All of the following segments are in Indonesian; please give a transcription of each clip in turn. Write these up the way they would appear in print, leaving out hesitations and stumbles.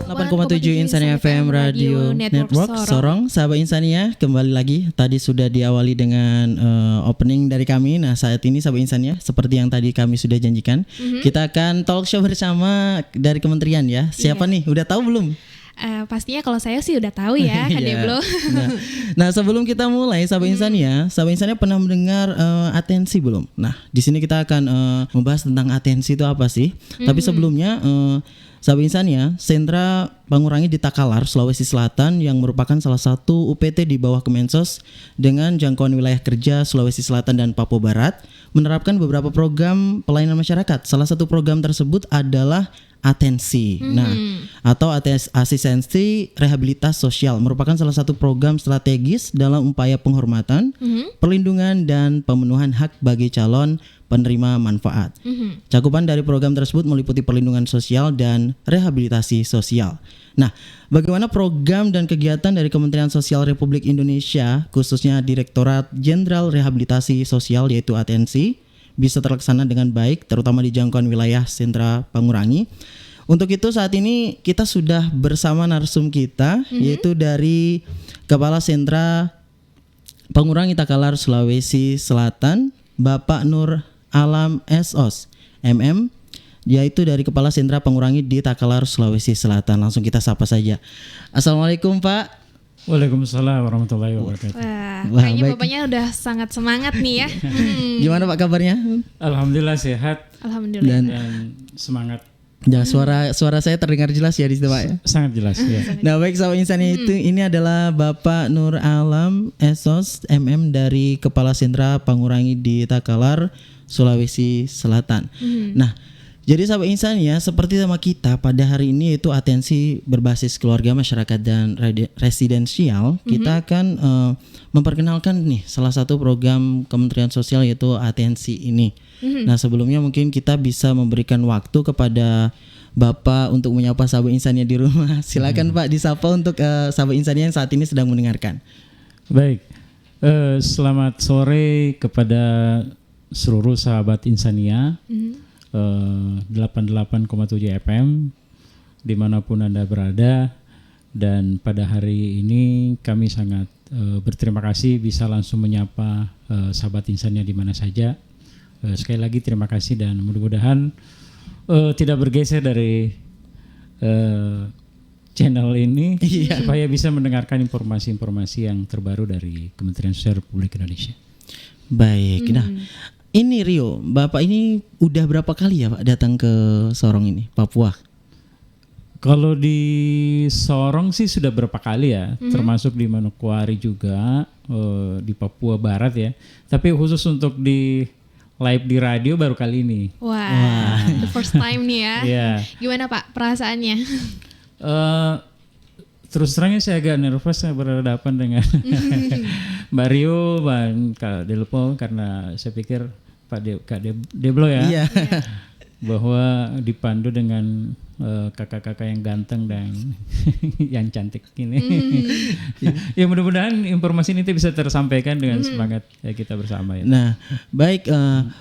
98,7 Insania FM Radio Network Sorong. Sahabat Insania, kembali lagi. Tadi sudah diawali dengan opening dari kami. Nah, saat ini sahabat Insania, seperti yang tadi kami sudah janjikan, kita akan talk show bersama dari kementerian ya. Siapa nih? Udah tahu belum? Pastinya kalau saya sih udah tahu ya, Kak Deblo. Nah, sebelum kita mulai, sahabat Insania pernah mendengar atensi belum? Nah, di sini kita akan membahas tentang atensi itu apa sih. Tapi sebelumnya, sahabat Insania, Sentra Pangurangi di Takalar, Sulawesi Selatan yang merupakan salah satu UPT di bawah Kemensos dengan jangkauan wilayah kerja Sulawesi Selatan dan Papua Barat menerapkan beberapa program pelayanan masyarakat. Salah satu program tersebut adalah atensi. Nah, atau asistensi rehabilitas sosial merupakan salah satu program strategis dalam upaya penghormatan, perlindungan dan pemenuhan hak bagi calon penerima manfaat. Cakupan dari program tersebut meliputi perlindungan sosial dan rehabilitasi sosial. Nah, bagaimana program dan kegiatan dari Kementerian Sosial Republik Indonesia, khususnya Direktorat Jenderal Rehabilitasi Sosial yaitu atensi, bisa terlaksana dengan baik, terutama di jangkauan wilayah Sentra Pangurangi. Untuk itu saat ini kita sudah bersama narsum kita, yaitu dari Kepala Sentra Pangurangi Takalar Sulawesi Selatan, Bapak Nur Alam SOS MM, yaitu dari Kepala Sentra Pangurangi di Takalar Sulawesi Selatan. Langsung kita sapa saja. Assalamualaikum Pak. Waalaikumsalam warahmatullahi wabarakatuh. Wah, kayaknya bapaknya udah sangat semangat nih ya. Gimana Pak kabarnya? Alhamdulillah sehat. Alhamdulillah. Dan semangat. Ya, suara saya terdengar jelas ya di situ Pak ya. Sangat jelas ya. Nah, baik sahabat Insania, ini adalah Bapak Nur Alam SOS MM dari Kepala Sentra Pangurangi di Takalar Sulawesi Selatan. Nah, jadi sahabat Insania, seperti tema kita pada hari ini yaitu atensi berbasis keluarga, masyarakat dan residensial, kita akan memperkenalkan nih salah satu program Kementerian Sosial yaitu atensi ini. Nah, sebelumnya mungkin kita bisa memberikan waktu kepada Bapak untuk menyapa sahabat Insania di rumah. Silakan Pak disapa untuk sahabat Insania yang saat ini sedang mendengarkan. Baik, selamat sore kepada seluruh sahabat Insania. 88,7 FM dimanapun Anda berada, dan pada hari ini kami sangat berterima kasih bisa langsung menyapa sahabat Insania di mana saja. Sekali lagi terima kasih dan mudah-mudahan tidak bergeser dari channel ini supaya bisa mendengarkan informasi-informasi yang terbaru dari Kementerian Sosial Republik Indonesia. Baik, nah ini Rio, Bapak ini udah berapa kali ya Pak datang ke Sorong ini, Papua? Kalau di Sorong sih sudah berapa kali ya, termasuk di Manokwari juga, di Papua Barat ya. Tapi khusus untuk di live di radio baru kali ini. Wah. The first time nih ya. Yeah. Gimana Pak perasaannya? Terus terangnya saya agak nervous berhadapan dengan Mbak Rio, Kak Delpo, karena saya pikir Kak Deblo ya, bahwa dipandu dengan kakak-kakak yang ganteng dan yang cantik ini. Ya mudah-mudahan informasi ini bisa tersampaikan dengan semangat kita bersama ya. Nah, baik,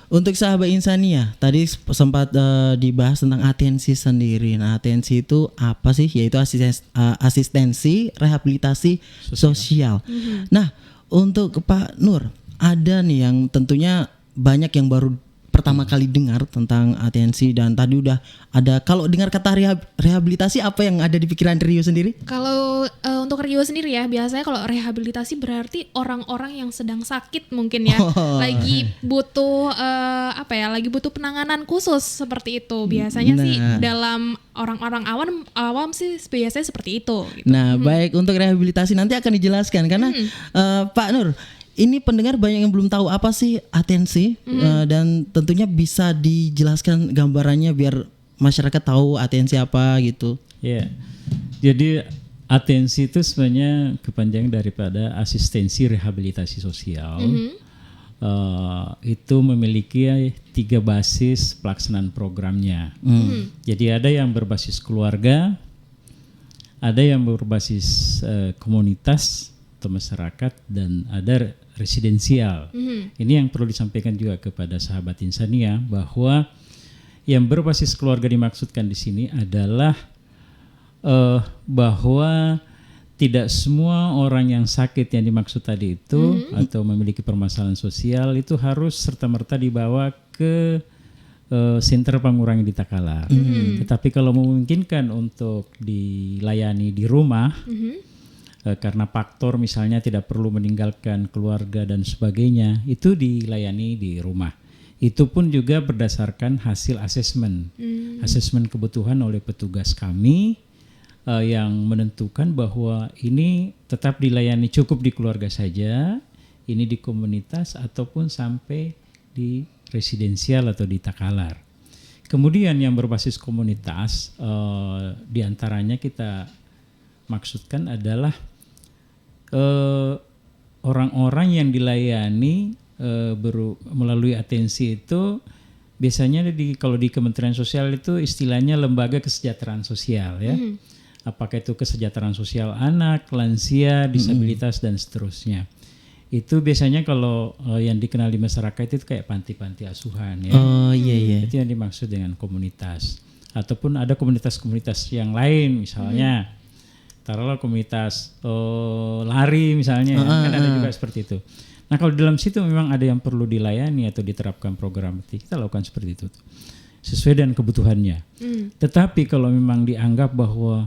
untuk sahabat Insania tadi sempat dibahas tentang atensi sendiri. Nah, atensi itu apa sih? Yaitu asistensi rehabilitasi sosial. Nah, untuk Pak Nur, ada nih yang tentunya banyak yang baru pertama kali dengar tentang atensi, dan tadi udah ada, kalau dengar kata rehabilitasi apa yang ada di pikiran Rio sendiri? Kalau untuk Rio sendiri ya, biasanya kalau rehabilitasi berarti orang-orang yang sedang sakit mungkin ya, lagi butuh lagi butuh penanganan khusus seperti itu. Biasanya sih dalam orang-orang awam sih biasanya seperti itu. Gitu. Nah, baik, untuk rehabilitasi nanti akan dijelaskan karena Pak Nur, ini pendengar banyak yang belum tahu apa sih atensi, dan tentunya bisa dijelaskan gambarannya biar masyarakat tahu atensi apa gitu. Ya, jadi atensi itu sebenarnya kepanjangan daripada asistensi rehabilitasi sosial. Itu memiliki 3 basis pelaksanaan programnya. Jadi ada yang berbasis keluarga, ada yang berbasis komunitas atau masyarakat, dan ada residensial. Ini yang perlu disampaikan juga kepada sahabat Insania, bahwa yang berbasis keluarga dimaksudkan di sini adalah bahwa tidak semua orang yang sakit yang dimaksud tadi itu atau memiliki permasalahan sosial itu harus serta-merta dibawa ke Center Pengurangi di Takalar. Tetapi kalau memungkinkan untuk dilayani di rumah, karena faktor misalnya tidak perlu meninggalkan keluarga dan sebagainya, itu dilayani di rumah. Itu pun juga berdasarkan hasil asesmen kebutuhan oleh petugas kami yang menentukan bahwa ini tetap dilayani cukup di keluarga saja, ini di komunitas ataupun sampai di residensial atau di Takalar. Kemudian yang berbasis komunitas, diantaranya kita maksudkan adalah orang-orang yang dilayani melalui atensi itu biasanya kalau di Kementerian Sosial itu istilahnya lembaga kesejahteraan sosial ya. Apakah itu kesejahteraan sosial anak, lansia, disabilitas dan seterusnya. Itu biasanya kalau yang dikenal di masyarakat itu kayak panti-panti asuhan ya. Oh iya. Itu yang dimaksud dengan komunitas. Ataupun ada komunitas-komunitas yang lain misalnya. Taruhlah komunitas lari misalnya, kan ada juga seperti itu. Nah kalau dalam situ memang ada yang perlu dilayani atau diterapkan program, kita lakukan seperti itu sesuai dengan kebutuhannya. Tetapi kalau memang dianggap bahwa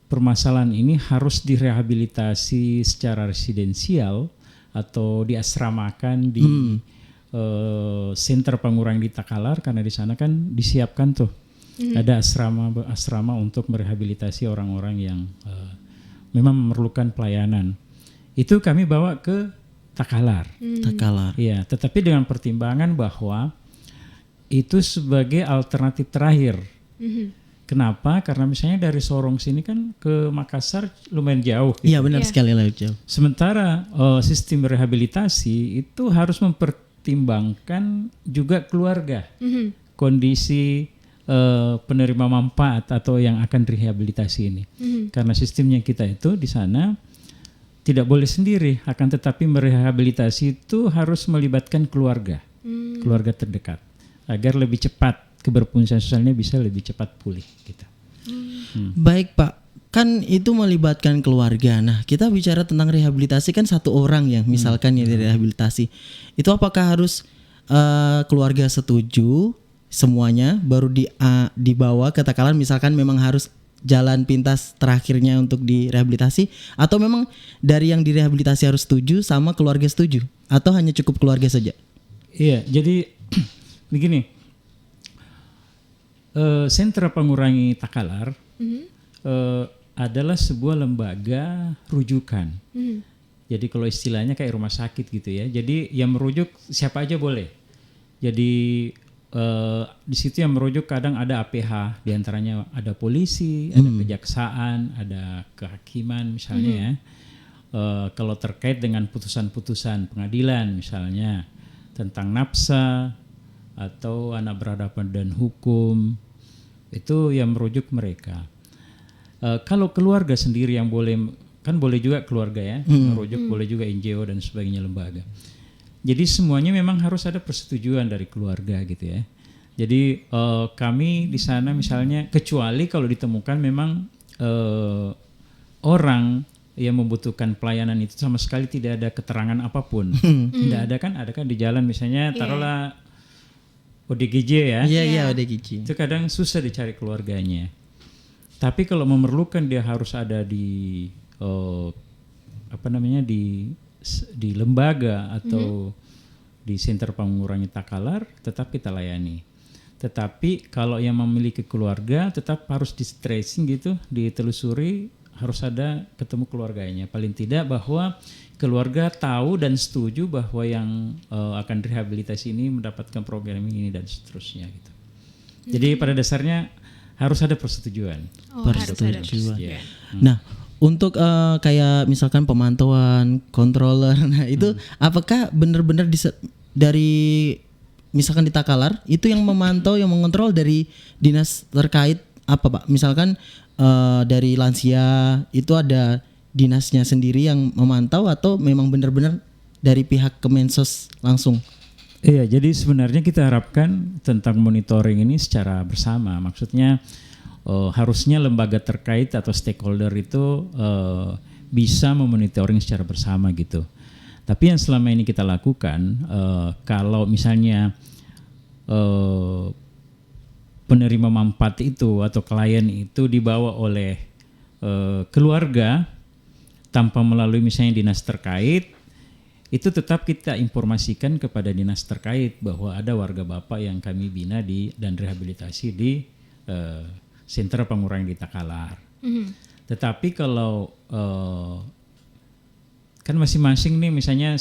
permasalahan ini harus direhabilitasi secara residensial atau diasramakan di Center Pengurangi di Takalar, karena di sana kan disiapkan tuh ada asrama untuk merehabilitasi orang-orang yang memang memerlukan pelayanan. Itu kami bawa ke Takalar. Takalar. Iya, tetapi dengan pertimbangan bahwa itu sebagai alternatif terakhir. Kenapa? Karena misalnya dari Sorong sini kan ke Makassar lumayan jauh. Gitu. Iya benar sekali lah jauh. Sementara sistem rehabilitasi itu harus mempertimbangkan juga keluarga, kondisi penerima manfaat atau yang akan rehabilitasi ini. Karena sistemnya kita itu di sana tidak boleh sendiri, akan tetapi merehabilitasi itu harus melibatkan keluarga, keluarga terdekat, agar lebih cepat keberfungsian sosialnya bisa lebih cepat pulih gitu. Baik Pak, kan itu melibatkan keluarga. Nah kita bicara tentang rehabilitasi kan satu orang yang misalkan yang direhabilitasi, itu apakah harus keluarga setuju semuanya baru dibawa ke Takalar, misalkan memang harus jalan pintas terakhirnya untuk direhabilitasi, atau memang dari yang direhabilitasi harus setuju sama keluarga setuju, atau hanya cukup keluarga saja? Iya, jadi begini, Sentra Pengurangi Takalar adalah sebuah lembaga rujukan. Jadi kalau istilahnya kayak rumah sakit gitu ya. Jadi yang merujuk siapa aja boleh. Jadi di situ yang merujuk kadang ada APH, diantaranya ada polisi, ada kejaksaan, ada kehakiman misalnya ya. Kalau terkait dengan putusan-putusan pengadilan misalnya tentang nafsa atau anak berhadapan dan hukum, itu yang merujuk mereka. Kalau keluarga sendiri yang boleh, kan boleh juga keluarga ya, merujuk, boleh juga NGO dan sebagainya, lembaga. Jadi semuanya memang harus ada persetujuan dari keluarga gitu ya. Jadi kami di sana misalnya, kecuali kalau ditemukan memang orang yang membutuhkan pelayanan itu sama sekali tidak ada keterangan apapun. Tidak ada kan, di jalan misalnya taruhlah ODGJ ya. Iya ODGJ. Itu kadang susah dicari keluarganya. Tapi kalau memerlukan dia harus ada di di lembaga atau di Center Pengurangi Takalar, tetap kita layani. Tetapi kalau yang memiliki keluarga tetap harus di tracing gitu, ditelusuri, harus ada ketemu keluarganya. Paling tidak bahwa keluarga tahu dan setuju bahwa yang akan rehabilitasi ini mendapatkan program ini dan seterusnya gitu. Jadi pada dasarnya harus ada persetujuan. Persetujuan. Ya. Nah, untuk kayak misalkan pemantauan, controller, nah itu apakah benar-benar dari misalkan di Takalar itu yang memantau, yang mengontrol dari dinas terkait apa Pak? Misalkan dari lansia itu ada dinasnya sendiri yang memantau atau memang benar-benar dari pihak Kemensos langsung? Iya, jadi sebenarnya kita harapkan tentang monitoring ini secara bersama. Maksudnya harusnya lembaga terkait atau stakeholder itu bisa memonitoring secara bersama gitu. Tapi yang selama ini kita lakukan, kalau misalnya penerima manfaat itu atau klien itu dibawa oleh keluarga tanpa melalui misalnya dinas terkait, itu tetap kita informasikan kepada dinas terkait bahwa ada warga bapak yang kami bina dan rehabilitasi di sentra pengurangan di Takalar. Tetapi kalau kan masing-masing nih misalnya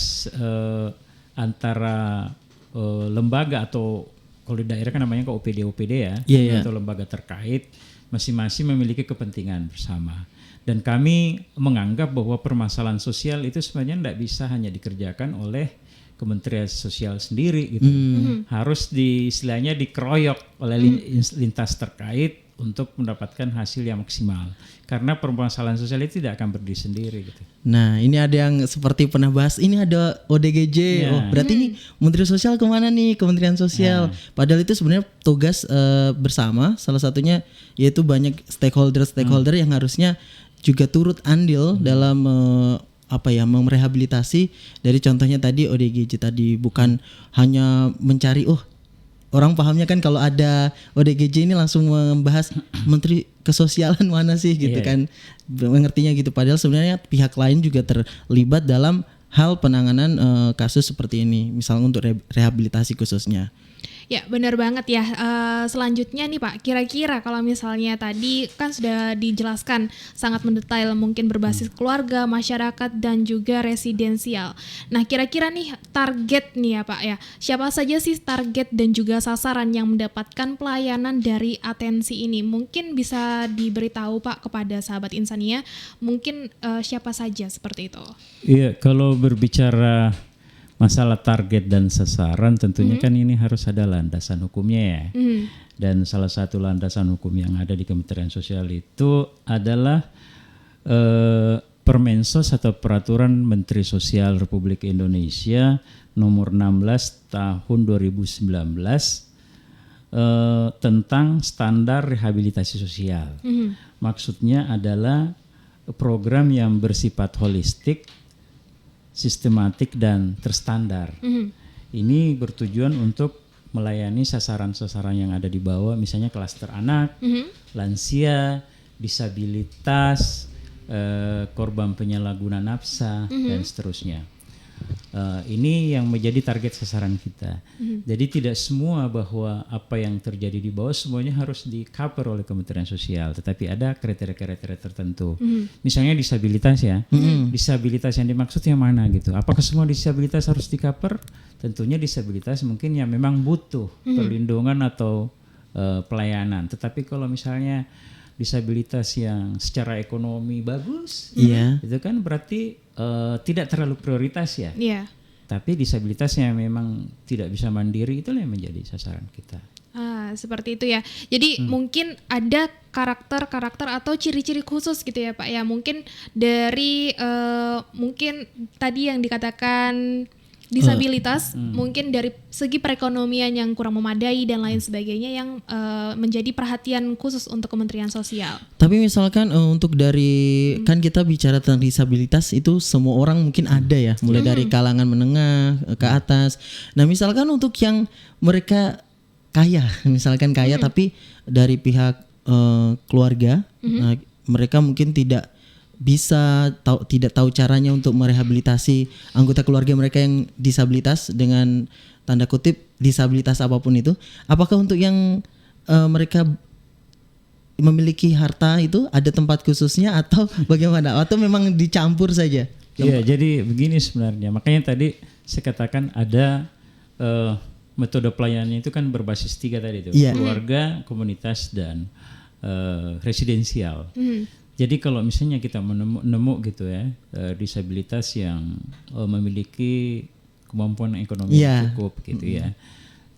antara lembaga atau kalau di daerah kan namanya OPD ya, atau lembaga terkait masing-masing memiliki kepentingan bersama. Dan kami menganggap bahwa permasalahan sosial itu sebenarnya tidak bisa hanya dikerjakan oleh Kementerian Sosial sendiri gitu. Harus istilahnya dikeroyok oleh lintas terkait untuk mendapatkan hasil yang maksimal. Karena permasalahan sosial itu tidak akan berdiri sendiri gitu. Nah, ini ada yang seperti pernah bahas, ini ada ODGJ. Oh, berarti ini Menteri Sosial kemana nih? Kementerian Sosial. Padahal itu sebenarnya tugas bersama, salah satunya yaitu banyak stakeholder yang harusnya juga turut andil dalam merehabilitasi dari contohnya tadi ODGJ tadi, bukan hanya mencari orang pahamnya kan kalau ada ODGJ ini langsung membahas Menteri Kesosialan mana sih gitu kan, mengertinya gitu, padahal sebenarnya pihak lain juga terlibat dalam hal penanganan kasus seperti ini, misalnya untuk rehabilitasi khususnya. Ya benar banget ya. Selanjutnya nih Pak, kira-kira kalau misalnya tadi kan sudah dijelaskan sangat mendetail, mungkin berbasis keluarga, masyarakat dan juga residensial. Nah kira-kira nih target nih ya Pak ya, siapa saja sih target dan juga sasaran yang mendapatkan pelayanan dari atensi ini? Mungkin bisa diberitahu Pak kepada sahabat Insania, mungkin siapa saja seperti itu? Iya, kalau berbicara masalah target dan sasaran tentunya kan ini harus ada landasan hukumnya ya. Dan salah satu landasan hukum yang ada di Kementerian Sosial itu adalah Permensos atau Peraturan Menteri Sosial Republik Indonesia nomor 16 tahun 2019 tentang standar rehabilitasi sosial. Maksudnya adalah program yang bersifat holistik, sistematik dan terstandar. Ini bertujuan untuk melayani sasaran-sasaran yang ada di bawah, misalnya klaster anak, lansia, disabilitas, korban penyalahguna nafsa dan seterusnya. Ini yang menjadi target sasaran kita. Jadi tidak semua bahwa apa yang terjadi di bawah semuanya harus di-cover oleh Kementerian Sosial, tetapi ada kriteria-kriteria tertentu. Misalnya disabilitas ya. Disabilitas yang dimaksud yang mana gitu. Apakah semua disabilitas harus di-cover? Tentunya disabilitas mungkin yang memang butuh perlindungan atau pelayanan. Tetapi kalau misalnya disabilitas yang secara ekonomi bagus, itu kan berarti tidak terlalu prioritas ya. Tapi disabilitas yang memang tidak bisa mandiri itulah yang menjadi sasaran kita. Seperti itu ya. Jadi mungkin ada karakter-karakter atau ciri-ciri khusus gitu ya Pak ya. Mungkin dari mungkin tadi yang dikatakan disabilitas, mungkin dari segi perekonomian yang kurang memadai dan lain sebagainya yang menjadi perhatian khusus untuk Kementerian Sosial. Tapi misalkan untuk dari kan kita bicara tentang disabilitas itu semua orang mungkin ada ya, mulai dari kalangan menengah ke atas. Nah misalkan untuk yang mereka kaya, misalkan kaya tapi dari pihak keluarga, nah, mereka mungkin tidak tidak tahu caranya untuk merehabilitasi anggota keluarga mereka yang disabilitas dengan tanda kutip disabilitas apapun itu. Apakah untuk yang mereka memiliki harta itu ada tempat khususnya atau bagaimana? Atau memang dicampur saja? Iya, jadi begini sebenarnya. Makanya tadi saya katakan ada metode pelayanannya itu kan berbasis 3 tadi itu, keluarga, komunitas dan residensial. Jadi kalau misalnya kita menemu gitu ya disabilitas yang memiliki kemampuan ekonomi yang cukup gitu ya.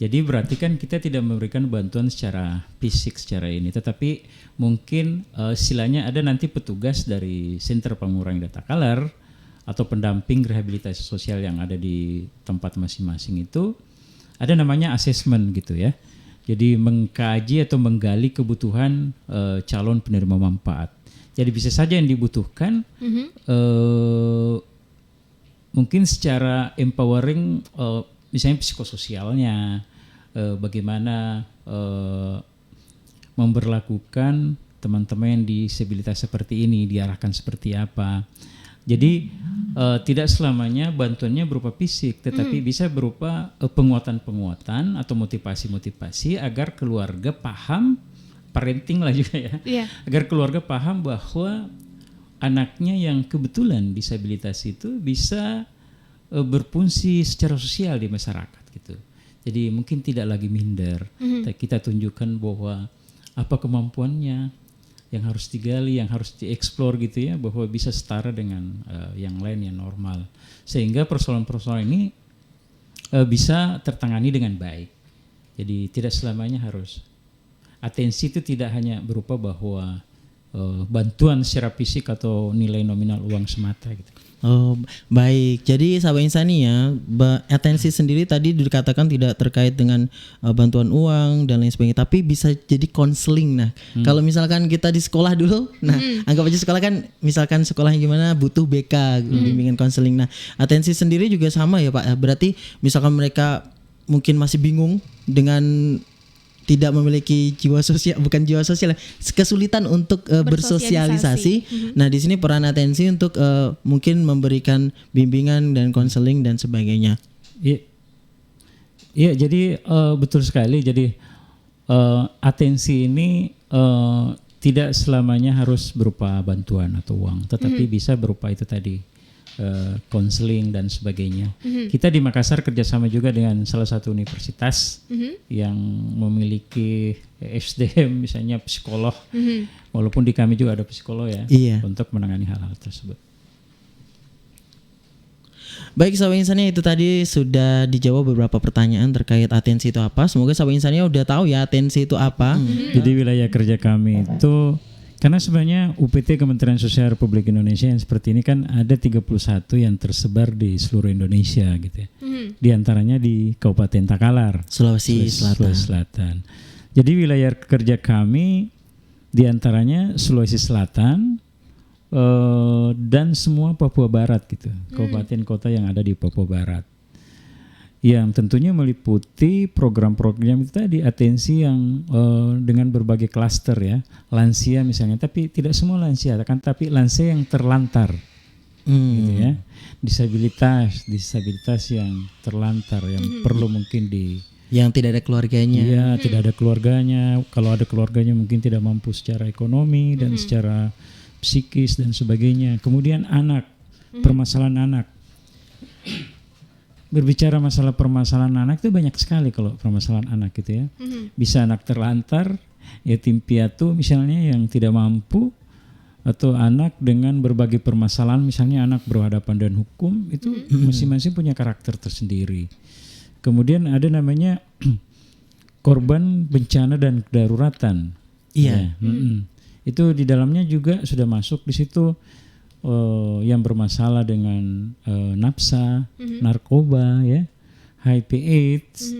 Jadi berarti kan kita tidak memberikan bantuan secara fisik secara ini, tetapi mungkin istilahnya ada nanti petugas dari Sentra Pengurangan Data Kalar atau pendamping rehabilitasi sosial yang ada di tempat masing-masing itu ada namanya asesmen gitu ya. Jadi mengkaji atau menggali kebutuhan calon penerima manfaat. Jadi bisa saja yang dibutuhkan mungkin secara empowering, misalnya psikososialnya, bagaimana memberlakukan teman-teman yang disabilitas seperti ini, diarahkan seperti apa. Jadi tidak selamanya bantuannya berupa fisik, tetapi bisa berupa penguatan-penguatan atau motivasi-motivasi agar keluarga paham, parenting lah juga ya, agar keluarga paham bahwa anaknya yang kebetulan disabilitas itu bisa berfungsi secara sosial di masyarakat gitu. Jadi mungkin tidak lagi minder, kita tunjukkan bahwa apa kemampuannya yang harus digali, yang harus dieksplor gitu ya, bahwa bisa setara dengan yang lain yang normal, sehingga persoalan-persoalan ini bisa tertangani dengan baik. Jadi tidak selamanya harus atensi itu tidak hanya berupa bahwa bantuan secara fisik atau nilai nominal uang semata gitu. Oh baik, jadi sahabat Insania, atensi sendiri tadi dikatakan tidak terkait dengan bantuan uang dan lain sebagainya, tapi bisa jadi konseling. Nah kalau misalkan kita di sekolah dulu, nah anggap aja sekolah kan, misalkan sekolahnya gimana butuh BK, bimbingan konseling. Nah atensi sendiri juga sama ya Pak, berarti misalkan mereka mungkin masih bingung dengan tidak memiliki jiwa sosial, bukan jiwa sosial, kesulitan untuk bersosialisasi. Nah, di sini peran atensi untuk mungkin memberikan bimbingan dan konseling dan sebagainya. Iya, jadi betul sekali. Jadi atensi ini tidak selamanya harus berupa bantuan atau uang, tetapi bisa berupa itu tadi, konseling dan sebagainya. Kita di Makassar kerjasama juga dengan salah satu universitas yang memiliki SDM, misalnya psikolog, walaupun di kami juga ada psikolog ya, untuk menangani hal-hal tersebut. Baik sahabat Insania, itu tadi sudah dijawab beberapa pertanyaan terkait atensi itu apa. Semoga sahabat Insania udah tahu ya atensi itu apa. Jadi wilayah kerja kami itu, karena sebenarnya UPT Kementerian Sosial Republik Indonesia yang seperti ini kan ada 31 yang tersebar di seluruh Indonesia gitu ya. Di antaranya di Kabupaten Takalar, Sulawesi Selatan. Jadi wilayah kerja kami di antaranya Sulawesi Selatan dan semua Papua Barat gitu. Kabupaten kota yang ada di Papua Barat. Yang tentunya meliputi program-program itu tadi, atensi yang dengan berbagai klaster ya, lansia misalnya, tapi tidak semua lansia, tapi lansia yang terlantar, gitu ya, disabilitas yang terlantar, yang perlu mungkin yang tidak ada keluarganya. Iya, tidak ada keluarganya. Kalau ada keluarganya mungkin tidak mampu secara ekonomi dan secara psikis dan sebagainya. Kemudian anak, permasalahan anak. Berbicara masalah permasalahan anak itu banyak sekali kalau permasalahan anak gitu ya. Bisa anak terlantar, yatim piatu misalnya yang tidak mampu, atau anak dengan berbagai permasalahan, misalnya anak berhadapan dengan hukum, itu masing-masing punya karakter tersendiri. Kemudian ada namanya korban bencana dan kedaruratan. Iya. Ya, itu di dalamnya juga sudah masuk di situ. Yang bermasalah dengan nafsa, narkoba, ya, HIV/AIDS,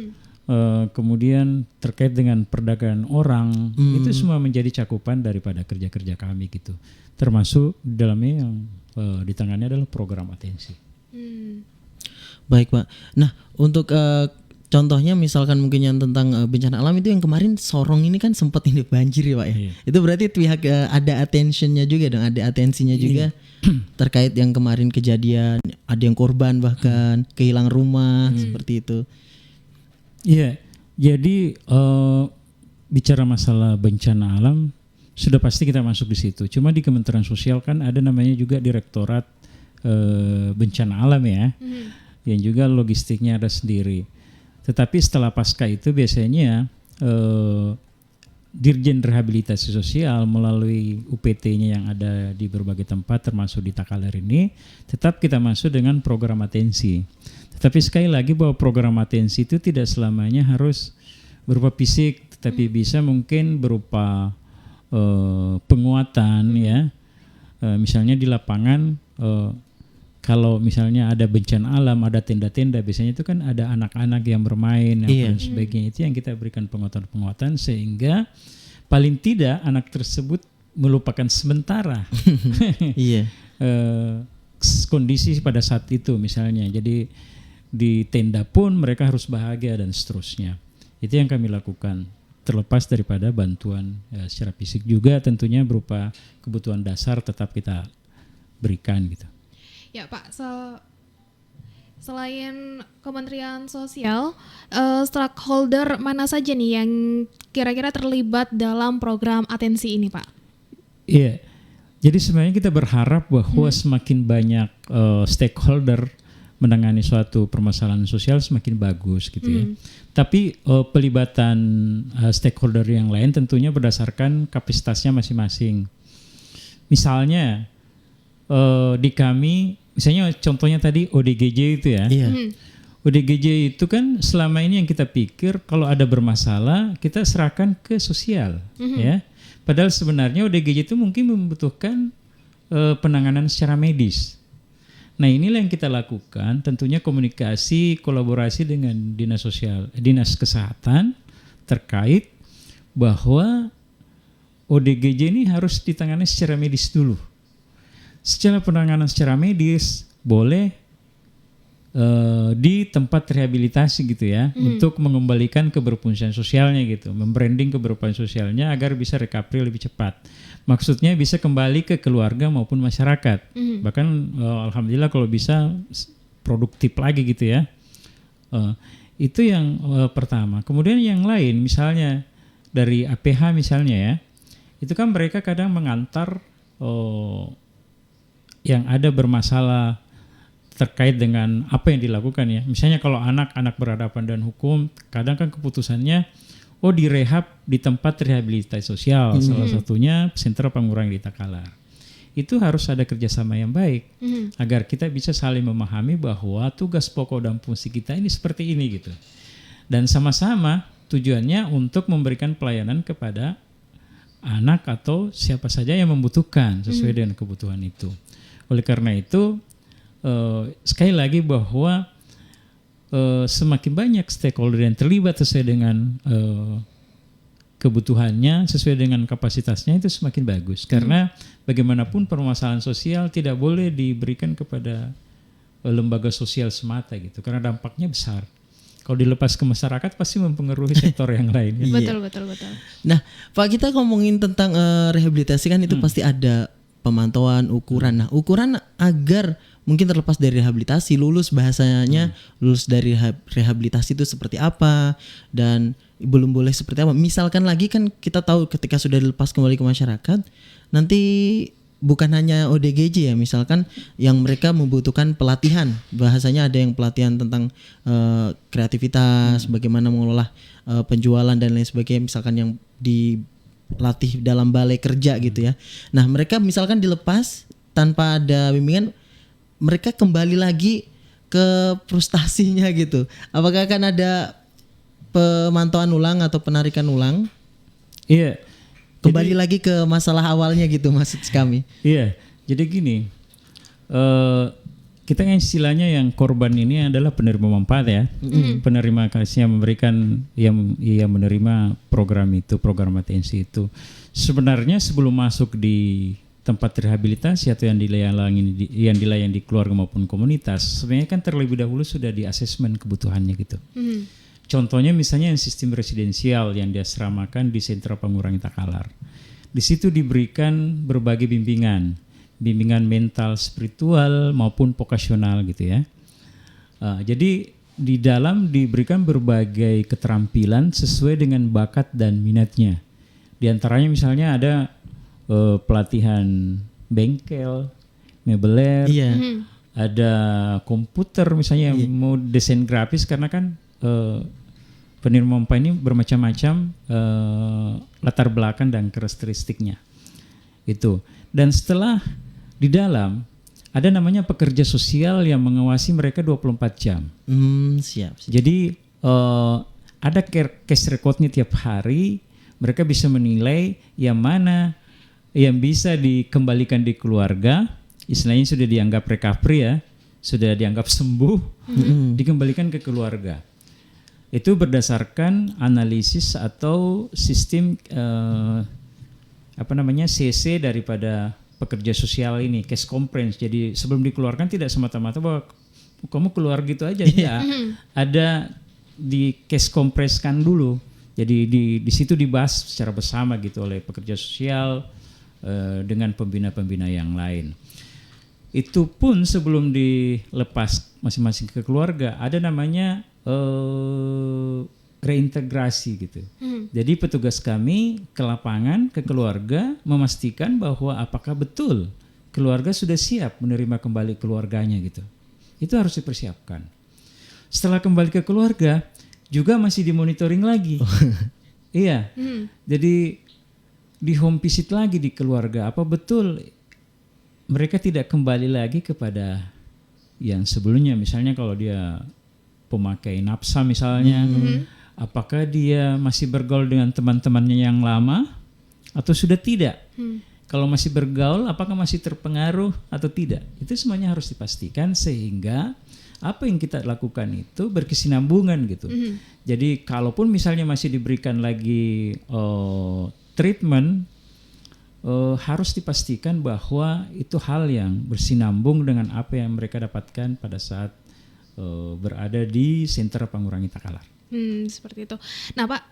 kemudian terkait dengan perdagangan orang, itu semua menjadi cakupan daripada kerja-kerja kami gitu. Termasuk di dalamnya yang ditangani adalah program atensi. Baik Pak. Nah untuk contohnya misalkan mungkin yang tentang bencana alam itu yang kemarin Sorong ini kan sempat ini banjir ya Pak ya. Itu berarti pihak ada attentionnya juga dong, ada atensinya juga terkait yang kemarin kejadian, ada yang korban bahkan kehilangan rumah seperti itu. Iya, jadi bicara masalah bencana alam sudah pasti kita masuk di situ. Cuma di Kementerian Sosial kan ada namanya juga Direktorat Bencana Alam ya, yang juga logistiknya ada sendiri. Tetapi setelah pasca itu biasanya Dirjen Rehabilitasi Sosial melalui UPT-nya yang ada di berbagai tempat termasuk di Takalar ini, tetap kita masuk dengan program atensi. Tetapi sekali lagi bahwa program atensi itu tidak selamanya harus berupa fisik, tetapi bisa mungkin berupa penguatan ya. Misalnya di lapangan kalau misalnya ada bencana alam, ada tenda-tenda, biasanya itu kan ada anak-anak yang bermain dan sebagainya. Itu yang kita berikan penguatan-penguatan sehingga paling tidak anak tersebut melupakan sementara kondisi pada saat itu misalnya. Jadi di tenda pun mereka harus bahagia dan seterusnya. Itu yang kami lakukan. Terlepas daripada bantuan secara fisik juga tentunya berupa kebutuhan dasar tetap kita berikan gitu. Ya Pak, selain Kementerian Sosial, stakeholder mana saja nih yang kira-kira terlibat dalam program atensi ini Pak? Iya, jadi sebenarnya kita berharap bahwa semakin banyak stakeholder menangani suatu permasalahan sosial semakin bagus gitu ya. Tapi pelibatan stakeholder yang lain tentunya berdasarkan kapasitasnya masing-masing. Misalnya di kami, misalnya contohnya tadi ODGJ itu ya. ODGJ itu kan selama ini yang kita pikir kalau ada bermasalah kita serahkan ke sosial, ya. Padahal sebenarnya ODGJ itu mungkin membutuhkan penanganan secara medis. Nah inilah yang kita lakukan, tentunya komunikasi, kolaborasi dengan dinas kesehatan terkait bahwa ODGJ ini harus ditangani secara medis dulu. Secara penanganan secara medis boleh di tempat rehabilitasi gitu ya, untuk mengembalikan keberfungsian sosialnya gitu, membranding keberfungsian sosialnya agar bisa recovery lebih cepat. Maksudnya bisa kembali ke keluarga maupun masyarakat. Bahkan alhamdulillah kalau bisa produktif lagi gitu ya. Itu yang pertama. Kemudian yang lain misalnya dari APH misalnya ya, itu kan mereka kadang mengantar yang ada bermasalah terkait dengan apa yang dilakukan ya. Misalnya kalau anak-anak berhadapan dengan hukum, kadang kan keputusannya direhab di tempat rehabilitasi sosial, salah satunya Sentra Pengurangan di Takalar. Itu harus ada kerjasama yang baik agar kita bisa saling memahami bahwa tugas pokok dan fungsi kita ini seperti ini gitu. Dan sama-sama tujuannya untuk memberikan pelayanan kepada anak atau siapa saja yang membutuhkan sesuai dengan kebutuhan itu. Oleh karena itu sekali lagi bahwa semakin banyak stakeholder yang terlibat sesuai dengan kebutuhannya, sesuai dengan kapasitasnya itu semakin bagus. Karena bagaimanapun permasalahan sosial tidak boleh diberikan kepada lembaga sosial semata gitu, karena dampaknya besar. Kalau dilepas ke masyarakat pasti mempengaruhi sektor yang lain. Betul. Nah, Pak, kita ngomongin tentang rehabilitasi kan itu pasti ada pemantauan, ukuran. Nah, ukuran agar mungkin terlepas dari rehabilitasi, lulus bahasanya, lulus dari rehabilitasi itu seperti apa dan belum boleh seperti apa. Misalkan lagi kan kita tahu ketika sudah dilepas kembali ke masyarakat, nanti bukan hanya ODGJ ya, misalkan yang mereka membutuhkan pelatihan. Bahasanya ada yang pelatihan tentang kreativitas, bagaimana mengelola penjualan dan lain sebagainya, misalkan yang dilatih dalam balai kerja gitu ya. Nah, mereka misalkan dilepas tanpa ada bimbingan, mereka kembali lagi ke frustasinya gitu. Apakah akan ada pemantauan ulang atau penarikan ulang? Iya. Kembali lagi ke masalah awalnya gitu maksud kami. Iya. Jadi gini, kita kan istilahnya yang korban ini adalah penerima manfaat ya. Penerima kasih yang memberikan, yang menerima program itu, program atensi itu. Sebenarnya sebelum masuk di tempat rehabilitasi atau yang dilayani di keluarga maupun komunitas, sebenarnya kan terlebih dahulu sudah di asesmen kebutuhannya gitu. Contohnya misalnya yang sistem residensial yang diasramakan di Sentra Pengurangan Takalar. Di situ diberikan berbagai bimbingan mental, spiritual maupun vokasional gitu ya. Jadi di dalam diberikan berbagai keterampilan sesuai dengan bakat dan minatnya. Di antaranya misalnya ada pelatihan bengkel, mebeler, ada komputer misalnya yang mau desain grafis, karena kan penerima manfaat ini bermacam-macam latar belakang dan karakteristiknya itu. Dan setelah di dalam ada namanya pekerja sosial yang mengawasi mereka 24 jam. Siap. Jadi ada case recordnya tiap hari, mereka bisa menilai yang mana yang bisa dikembalikan di keluarga, istilahnya sudah dianggap recovery ya, sudah dianggap sembuh, dikembalikan ke keluarga. Itu berdasarkan analisis atau sistem CC daripada pekerja sosial ini, case conference. Jadi sebelum dikeluarkan tidak semata-mata bahwa kamu keluar gitu aja, enggak. Ada di case kompreskan dulu. Jadi di situ dibahas secara bersama gitu oleh pekerja sosial dengan pembina-pembina yang lain. Itu pun sebelum dilepas masing-masing ke keluarga ada namanya reintegrasi gitu. Jadi petugas kami ke lapangan, ke keluarga memastikan bahwa apakah betul keluarga sudah siap menerima kembali keluarganya gitu. Itu harus dipersiapkan. Setelah kembali ke keluarga juga masih dimonitoring lagi. Iya. Jadi di home visit lagi di keluarga, apa betul mereka tidak kembali lagi kepada yang sebelumnya. Misalnya kalau dia pemakai nafsa misalnya, apakah dia masih bergaul dengan teman-temannya yang lama atau sudah tidak? Kalau masih bergaul, apakah masih terpengaruh atau tidak? Itu semuanya harus dipastikan sehingga apa yang kita lakukan itu berkesinambungan gitu. Jadi kalaupun misalnya masih diberikan lagi treatment, harus dipastikan bahwa itu hal yang bersinambung dengan apa yang mereka dapatkan pada saat berada di sentra pengurangi takalar. Seperti itu. Nah Pak,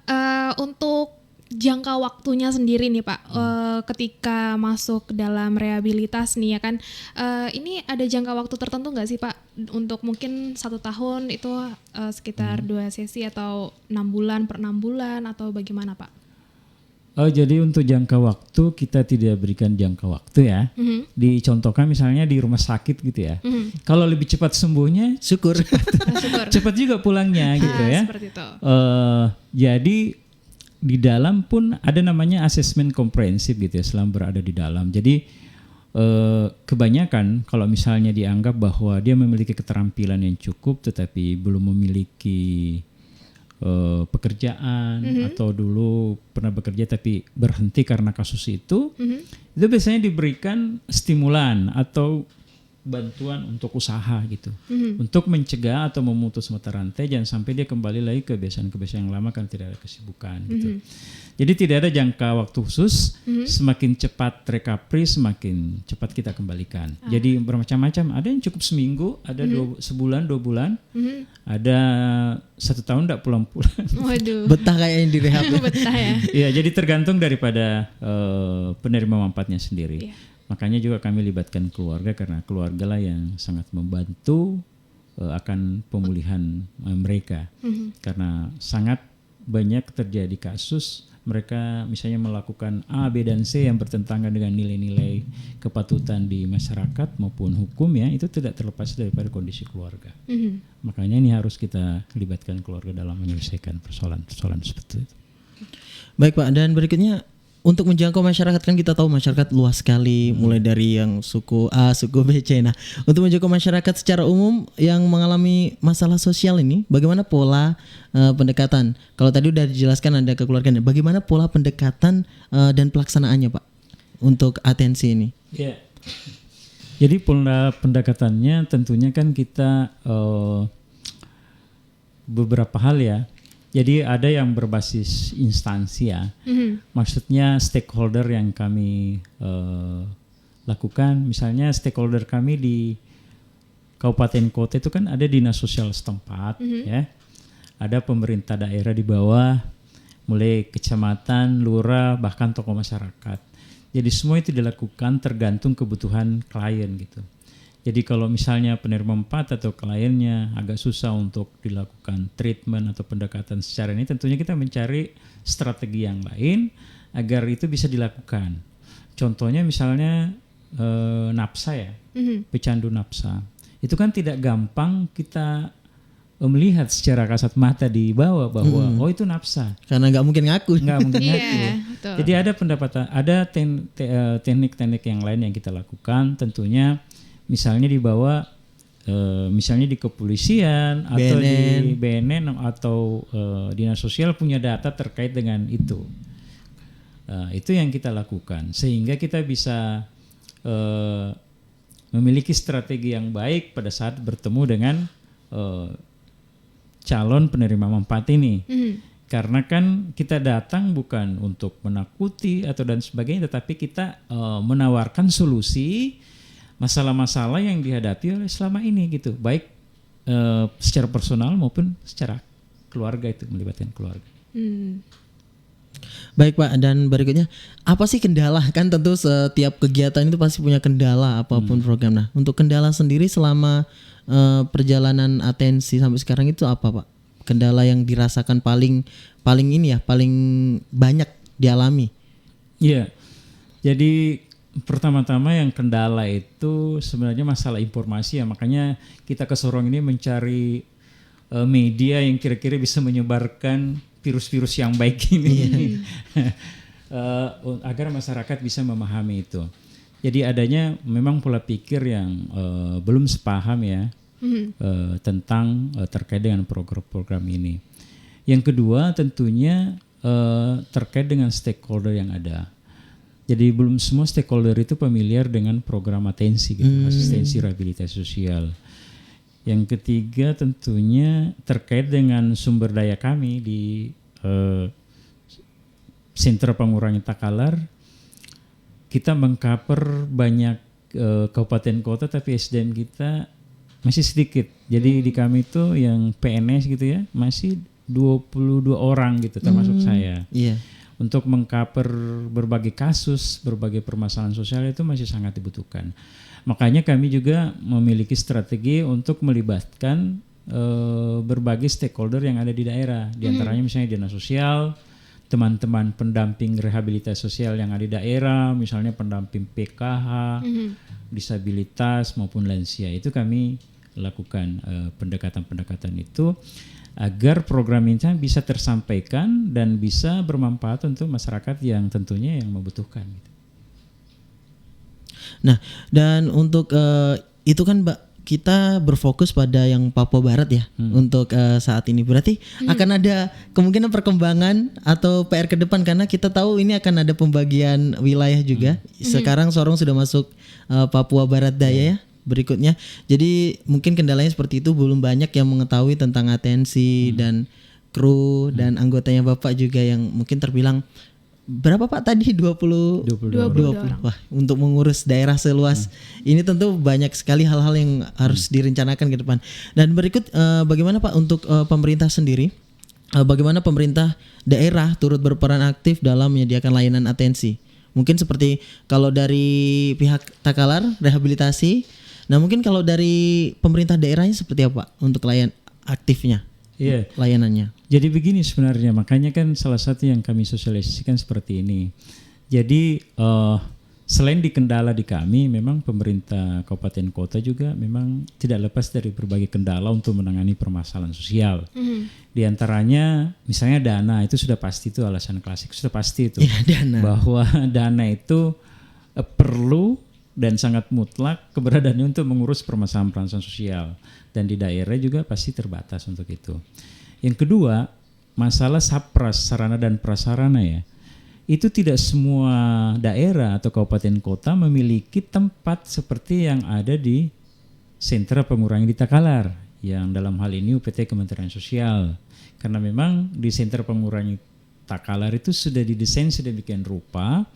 untuk jangka waktunya sendiri nih Pak, ketika masuk dalam rehabilitas nih ya kan, ini ada jangka waktu tertentu nggak sih Pak? Untuk mungkin 1 tahun itu sekitar 2 sesi atau 6 bulan per 6 bulan atau bagaimana Pak? Jadi untuk jangka waktu kita tidak berikan jangka waktu ya. Dicontohkan misalnya di rumah sakit gitu ya. Kalau lebih cepat sembuhnya, syukur. Cepat juga pulangnya gitu ya. Seperti itu. Jadi di dalam pun ada namanya asesmen komprehensif gitu ya selama berada di dalam. Jadi kebanyakan kalau misalnya dianggap bahwa dia memiliki keterampilan yang cukup tetapi belum memiliki pekerjaan atau dulu pernah bekerja tapi berhenti karena kasus itu biasanya diberikan stimulan atau bantuan untuk usaha gitu, untuk mencegah atau memutus mata rantai jangan sampai dia kembali lagi ke kebiasaan-kebiasaan yang lama kan tidak ada kesibukan gitu. Jadi tidak ada jangka waktu khusus, semakin cepat recovery semakin cepat kita kembalikan. Jadi bermacam-macam, ada yang cukup seminggu, ada sebulan, 2 bulan, ada 1 tahun tidak pulang-pulang. Waduh. Betah kayak yang di rehab. Betah ya. Iya, jadi tergantung daripada penerima manfaatnya sendiri. Makanya juga kami libatkan keluarga karena keluarga lah yang sangat membantu akan pemulihan mereka. Karena sangat banyak terjadi kasus mereka misalnya melakukan A, B, dan C yang bertentangan dengan nilai-nilai kepatutan di masyarakat maupun hukum ya, itu tidak terlepas daripada kondisi keluarga. Makanya ini harus kita libatkan keluarga dalam menyelesaikan persoalan-persoalan seperti itu. Baik Pak, dan berikutnya untuk menjangkau masyarakat kan kita tahu masyarakat luas sekali, mulai dari yang suku A, suku B, C. Nah, untuk menjangkau masyarakat secara umum yang mengalami masalah sosial ini, bagaimana pola pendekatan? Kalau tadi udah dijelaskan ada kekeluargaan, bagaimana pola pendekatan dan pelaksanaannya Pak untuk atensi ini? Ya, jadi pola pendekatannya tentunya kan kita beberapa hal ya. Jadi ada yang berbasis instansi ya, maksudnya stakeholder yang kami lakukan. Misalnya stakeholder kami di kabupaten kota itu kan ada dinas sosial setempat, ya, ada pemerintah daerah di bawah, mulai kecamatan, lurah, bahkan tokoh masyarakat. Jadi semua itu dilakukan tergantung kebutuhan klien gitu. Jadi kalau misalnya penerima manfaat atau kliennya agak susah untuk dilakukan treatment atau pendekatan secara ini, tentunya kita mencari strategi yang lain agar itu bisa dilakukan. Contohnya misalnya nafsa ya, pecandu nafsa. Itu kan tidak gampang kita melihat secara kasat mata di bawah bahwa oh itu nafsa. Karena nggak mungkin ngaku. Nggak mungkin ngaku. Jadi ada pendapatan, ada teknik-teknik yang lain yang kita lakukan tentunya. Misalnya dibawa, misalnya di kepolisian atau di BNN atau dinas sosial punya data terkait dengan itu. Itu yang kita lakukan sehingga kita bisa memiliki strategi yang baik pada saat bertemu dengan calon penerima manfaat ini. Karena kan kita datang bukan untuk menakuti atau dan sebagainya, tetapi kita menawarkan solusi masalah-masalah yang dihadapi oleh selama ini gitu, baik secara personal maupun secara keluarga, itu melibatkan keluarga. Baik Pak, dan berikutnya apa sih kendala? Kan tentu setiap kegiatan itu pasti punya kendala apapun program. Nah, untuk kendala sendiri selama perjalanan atensi sampai sekarang itu apa Pak? Kendala yang dirasakan paling banyak dialami? Iya, jadi pertama-tama yang kendala itu sebenarnya masalah informasi ya, makanya kita ke Sorong ini mencari media yang kira-kira bisa menyebarkan virus-virus yang baik ini agar masyarakat bisa memahami itu. Jadi adanya memang pola pikir yang belum sepaham ya tentang terkait dengan program-program ini. Yang kedua tentunya terkait dengan stakeholder yang ada. Jadi belum semua stakeholder itu familiar dengan program atensi gitu, asistensi rehabilitasi sosial. Yang ketiga tentunya terkait dengan sumber daya kami di Sentra Pengurangi Takalar. Kita mengcover banyak kabupaten kota, tapi SDM kita masih sedikit. Jadi di kami itu yang PNS gitu ya masih 22 orang gitu, termasuk saya. Untuk mengcover berbagai kasus, berbagai permasalahan sosial itu masih sangat dibutuhkan. Makanya kami juga memiliki strategi untuk melibatkan berbagai stakeholder yang ada di daerah. Di antaranya misalnya dinas sosial, teman-teman pendamping rehabilitasi sosial yang ada di daerah, misalnya pendamping PKH, disabilitas maupun lansia. Itu kami lakukan pendekatan-pendekatan itu agar program ini bisa tersampaikan dan bisa bermanfaat untuk masyarakat yang tentunya yang membutuhkan. Nah, dan untuk itu kan Mbak, kita berfokus pada yang Papua Barat ya untuk saat ini. Berarti akan ada kemungkinan perkembangan atau PR ke depan, karena kita tahu ini akan ada pembagian wilayah juga. Sekarang Sorong sudah masuk Papua Barat Daya ya berikutnya. Jadi mungkin kendalanya seperti itu, belum banyak yang mengetahui tentang atensi dan kru dan anggotanya Bapak juga yang mungkin terbilang berapa Pak tadi 20. Wah, untuk mengurus daerah seluas ini tentu banyak sekali hal-hal yang harus direncanakan ke depan. Dan berikut bagaimana Pak untuk pemerintah sendiri? Bagaimana pemerintah daerah turut berperan aktif dalam menyediakan layanan atensi? Mungkin seperti kalau dari pihak Takalar rehabilitasi. Nah, mungkin kalau dari pemerintah daerahnya seperti apa untuk layan aktifnya? Layanannya. Jadi begini sebenarnya, makanya kan salah satu yang kami sosialisasikan seperti ini. Jadi selain di kendala di kami, memang pemerintah kabupaten kota juga memang tidak lepas dari berbagai kendala untuk menangani permasalahan sosial. Di antaranya misalnya dana, itu sudah pasti, itu alasan klasik, sudah pasti itu. Dana. Bahwa dana itu perlu dan sangat mutlak keberadaannya untuk mengurus permasalahan sosial, dan di daerah juga pasti terbatas untuk itu. Yang kedua, masalah sapras, sarana dan prasarana ya. Itu tidak semua daerah atau kabupaten kota memiliki tempat seperti yang ada di Sentra Pengurangi di Takalar, yang dalam hal ini UPT Kementerian Sosial. Karena memang di Sentra Pengurangi Takalar itu sudah didesain sedemikian rupa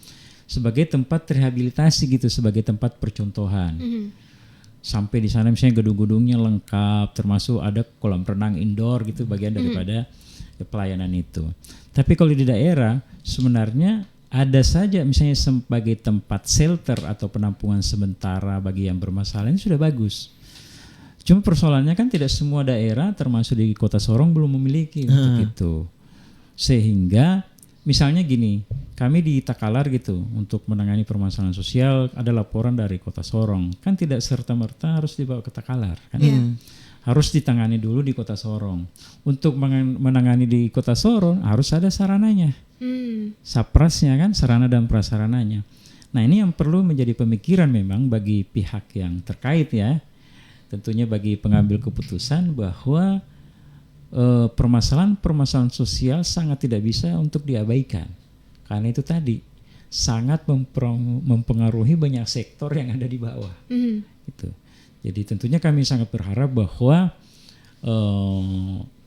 sebagai tempat rehabilitasi gitu, sebagai tempat percontohan. Sampai di sana misalnya gedung-gedungnya lengkap, termasuk ada kolam renang indoor gitu, bagian daripada pelayanan itu. Tapi kalau di daerah sebenarnya ada saja misalnya sebagai tempat shelter atau penampungan sementara bagi yang bermasalah, ini sudah bagus. Cuma persoalannya kan tidak semua daerah termasuk di Kota Sorong belum memiliki untuk itu. Sehingga misalnya gini, kami di Takalar gitu untuk menangani permasalahan sosial, ada laporan dari Kota Sorong, kan tidak serta-merta harus dibawa ke Takalar kan. Harus ditangani dulu di Kota Sorong. Untuk menangani di Kota Sorong harus ada sarananya. Saprasnya kan, sarana dan prasarananya. Nah, ini yang perlu menjadi pemikiran memang bagi pihak yang terkait ya. Tentunya bagi pengambil keputusan bahwa permasalahan sosial sangat tidak bisa untuk diabaikan, karena itu tadi sangat mempengaruhi banyak sektor yang ada di bawah. Gitu. Jadi tentunya kami sangat berharap bahwa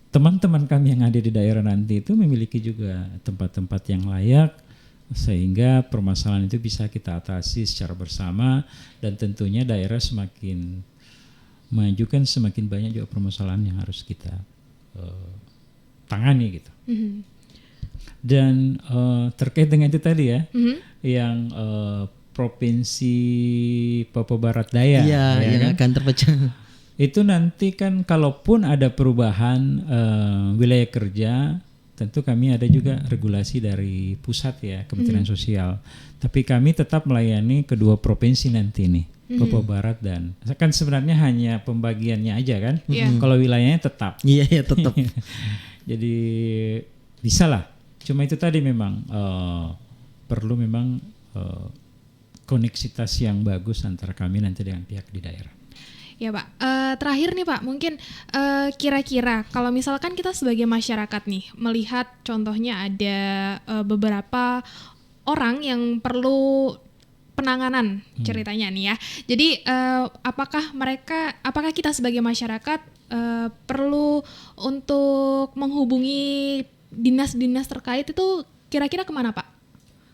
teman-teman kami yang ada di daerah nanti itu memiliki juga tempat-tempat yang layak sehingga permasalahan itu bisa kita atasi secara bersama, dan tentunya daerah semakin maju kan semakin banyak juga permasalahan yang harus kita tangani gitu. Dan terkait dengan itu tadi ya, yang provinsi Papua Barat Daya, yang akan terpecah. Itu nanti kan kalaupun ada perubahan wilayah kerja, tentu kami ada juga regulasi dari pusat ya, Kementerian Sosial. Tapi kami tetap melayani kedua provinsi nanti nih, Papua Barat dan kan sebenarnya hanya pembagiannya aja kan. Kalau wilayahnya tetap. Iya, tetap. Jadi bisa lah. Cuma itu tadi memang perlu memang koneksitas yang bagus antara kami nanti dengan pihak di daerah. Ya Pak, terakhir nih Pak, mungkin kira-kira kalau misalkan kita sebagai masyarakat nih melihat contohnya ada beberapa orang yang perlu penanganan ceritanya nih ya. Jadi apakah kita sebagai masyarakat perlu untuk menghubungi dinas-dinas terkait itu kira-kira kemana Pak?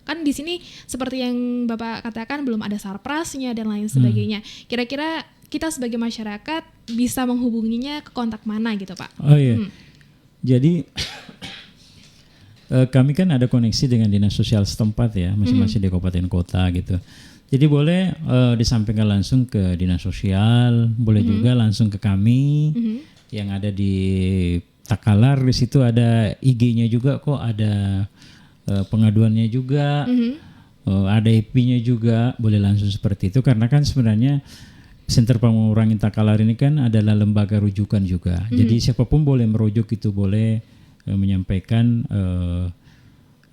Kan di sini seperti yang Bapak katakan belum ada sarprasnya dan lain sebagainya. Kira-kira kita sebagai masyarakat bisa menghubunginya ke kontak mana gitu Pak? Oh iya, jadi kami kan ada koneksi dengan dinas sosial setempat ya, masing-masing di kabupaten kota gitu. Jadi boleh disampaikan langsung ke dinas sosial, boleh juga langsung ke kami yang ada di Takalar. Di situ ada IG-nya juga kok, ada pengaduannya juga, ada IP-nya juga, boleh langsung seperti itu. Karena kan sebenarnya Center Pengurangan Takalar ini kan adalah lembaga rujukan juga. Jadi siapapun boleh merujuk, itu boleh menyampaikan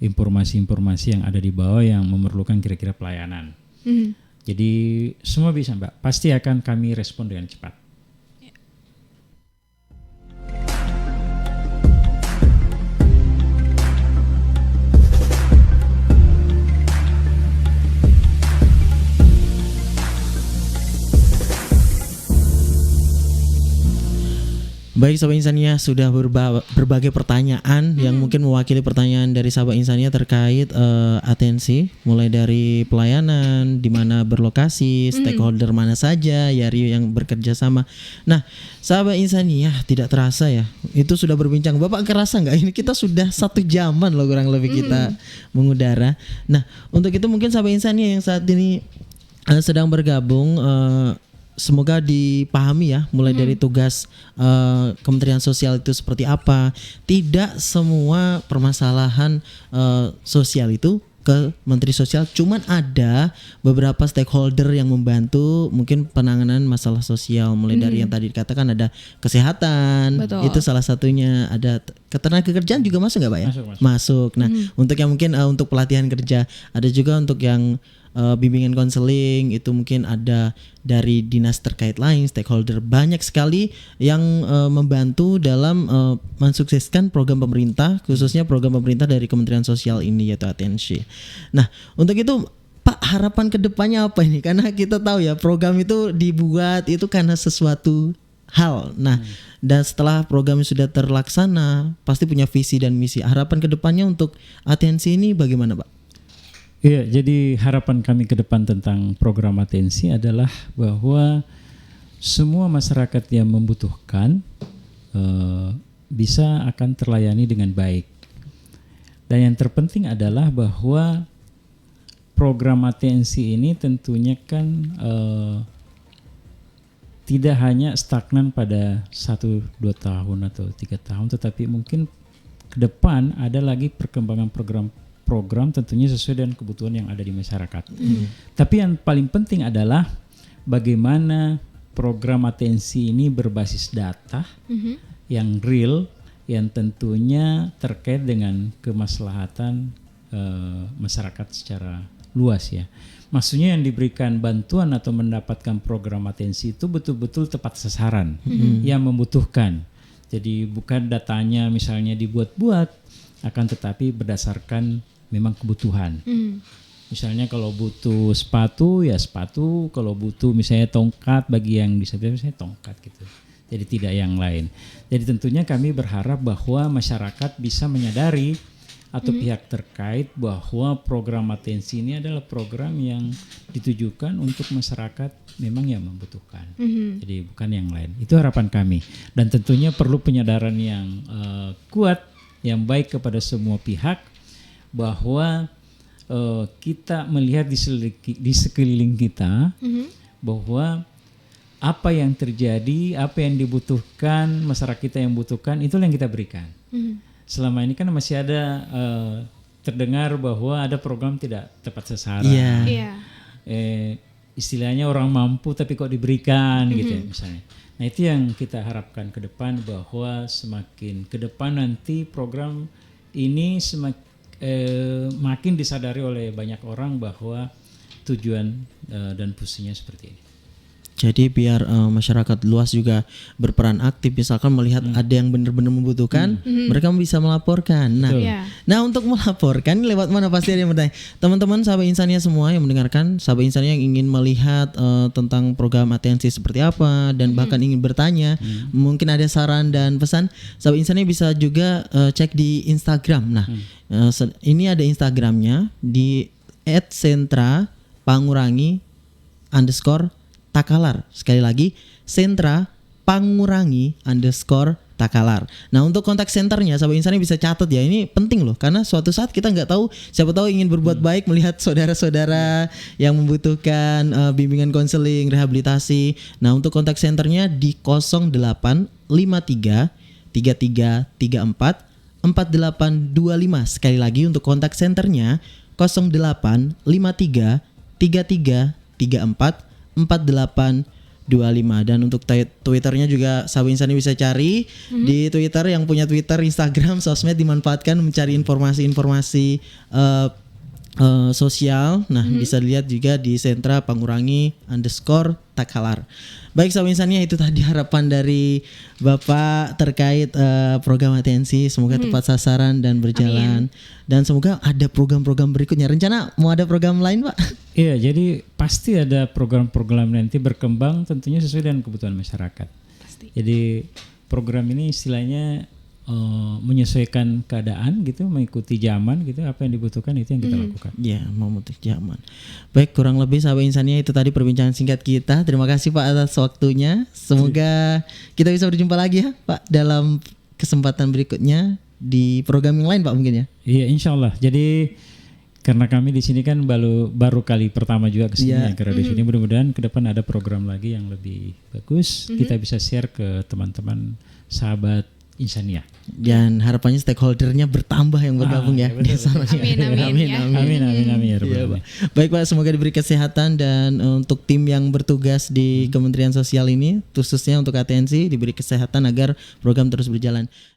informasi-informasi yang ada di bawah yang memerlukan kira-kira pelayanan. Jadi semua bisa Mbak, pasti akan kami respon dengan cepat. Baik Sahabat Insania, sudah berbagai pertanyaan yang mungkin mewakili pertanyaan dari Sahabat Insania terkait atensi, mulai dari pelayanan, di mana berlokasi, stakeholder mana saja, ya Rio yang bekerja sama. Nah, Sahabat Insania, tidak terasa ya, itu sudah berbincang. Bapak kerasa nggak ini kita sudah 1 jaman loh kurang lebih kita mengudara. Nah, untuk itu mungkin Sahabat Insania yang saat ini sedang bergabung, semoga dipahami ya, mulai dari tugas Kementerian Sosial itu seperti apa. Tidak semua permasalahan sosial itu ke Menteri Sosial, cuman ada beberapa stakeholder yang membantu mungkin penanganan masalah sosial, mulai dari yang tadi dikatakan ada kesehatan. Betul. Itu salah satunya, ada ketenagakerjaan juga masuk nggak Pak ya? Masuk. Nah, untuk yang mungkin untuk pelatihan kerja, ada juga untuk yang bimbingan konseling, itu mungkin ada dari dinas terkait lain, stakeholder banyak sekali yang membantu dalam mensukseskan program pemerintah, khususnya program pemerintah dari Kementerian Sosial ini, yaitu Atensi. Nah, untuk itu Pak, harapan kedepannya apa ini? Karena kita tahu ya, program itu dibuat itu karena sesuatu hal. Nah, dan setelah program sudah terlaksana, pasti punya visi dan misi. Harapan kedepannya untuk Atensi ini bagaimana Pak? Iya, jadi harapan kami ke depan tentang program Atensi adalah bahwa semua masyarakat yang membutuhkan bisa akan terlayani dengan baik. Dan yang terpenting adalah bahwa program Atensi ini tentunya kan tidak hanya stagnan pada 1-2 tahun atau 3 tahun, tetapi mungkin ke depan ada lagi perkembangan program tentunya sesuai dengan kebutuhan yang ada di masyarakat. Tapi yang paling penting adalah bagaimana program Atensi ini berbasis data yang real, yang tentunya terkait dengan kemaslahatan masyarakat secara luas ya. Maksudnya yang diberikan bantuan atau mendapatkan program Atensi itu betul-betul tepat sasaran yang membutuhkan. Jadi bukan datanya misalnya dibuat-buat, akan tetapi berdasarkan memang kebutuhan. Misalnya kalau butuh sepatu ya sepatu, kalau butuh misalnya tongkat bagi yang disabilitas misalnya tongkat gitu. Jadi tidak yang lain. Jadi tentunya kami berharap bahwa masyarakat bisa menyadari atau pihak terkait bahwa program atensi ini adalah program yang ditujukan untuk masyarakat memang yang membutuhkan. Jadi bukan yang lain. Itu harapan kami. Dan tentunya perlu penyadaran yang kuat, yang baik kepada semua pihak bahwa kita melihat di sekeliling kita bahwa apa yang terjadi, apa yang dibutuhkan, masyarakat kita yang butuhkan, itulah yang kita berikan. Selama ini kan masih ada terdengar bahwa ada program tidak tepat sasaran. Istilahnya orang mampu tapi kok diberikan gitu ya misalnya. Nah itu yang kita harapkan ke depan bahwa semakin ke depan nanti program ini makin disadari oleh banyak orang bahwa tujuan dan fungsinya seperti ini. Jadi biar masyarakat luas juga berperan aktif, misalkan melihat ada yang benar-benar membutuhkan, mereka bisa melaporkan. Nah untuk melaporkan lewat mana pasti ada yang bertanya. Teman-teman sahabat Insania semua yang mendengarkan, sahabat Insania yang ingin melihat tentang program atensi seperti apa dan bahkan ingin bertanya, mungkin ada saran dan pesan, sahabat Insania bisa juga cek di Instagram. Nah ini ada Instagramnya di @sentra_pangurangi_takalar. Sekali lagi, sentra_pangurangi_takalar. Nah untuk kontak senternya sahabat Insania bisa catat ya, ini penting loh karena suatu saat kita nggak tahu, siapa tahu ingin berbuat baik melihat saudara-saudara yang membutuhkan bimbingan konseling, rehabilitasi. Nah untuk kontak senternya di 0853 3334 4825. Sekali lagi untuk kontak senternya 0853 3334 4825. Dan untuk Twitternya juga sahabat Insania bisa cari di Twitter, yang punya Twitter, Instagram, sosmed dimanfaatkan mencari informasi-informasi sosial. Nah bisa dilihat juga di sentra_pangurangi_takalar. Baik sahabat Insania, itu tadi harapan dari Bapak terkait program atensi. Semoga tepat sasaran dan berjalan. Dan semoga ada program-program berikutnya. Rencana mau ada program lain Pak? Iya, jadi pasti ada program-program nanti berkembang tentunya sesuai dengan kebutuhan masyarakat. Pasti. Jadi program ini istilahnya menyesuaikan keadaan gitu, mengikuti zaman gitu, apa yang dibutuhkan itu yang kita lakukan. Ya, mengikuti zaman. Baik, kurang lebih sahabat Insania itu tadi perbincangan singkat kita. Terima kasih Pak atas waktunya. Semoga kita bisa berjumpa lagi ya Pak dalam kesempatan berikutnya di program yang lain Pak mungkin ya. Iya, insya Allah. Jadi karena kami di sini kan baru kali pertama juga kesini ya ke radio sini. Mudah-mudahan ke depan ada program lagi yang lebih bagus. Kita bisa share ke teman-teman sahabat Insania. Dan harapannya stakeholdernya bertambah yang bergabung ya. Amin. Ya, baik Pak, semoga diberi kesehatan dan untuk tim yang bertugas di Kementerian Sosial ini khususnya untuk atensi diberi kesehatan agar program terus berjalan.